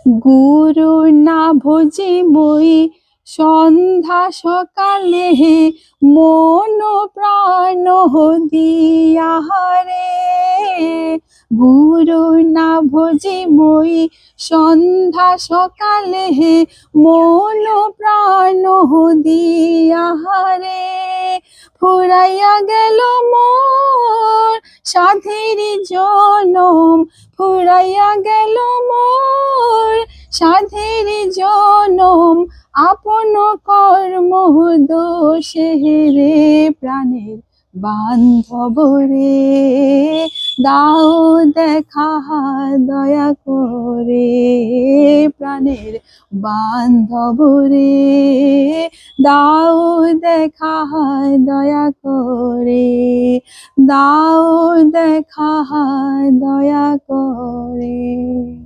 গুরু না ভজি মই সন্ধ্যা সকালে, মন প্রাণ দিয়াহারে। গুরু না ভজি মই সন্ধ্যা সকালে, মন প্রাণ দিয়াহারে। ফুরাইয়া গেল মোর সাধের জনম, ফুরাইয়া গেল মোর সাধের জনম, আপন কর্ম দোষে রে। প্রাণের বান্ধব রে, দাও দেখা দয়া করে। প্রাণের বান্ধব রে, দাও দেখা দয়া করে, দাও দেখা দয়া করে।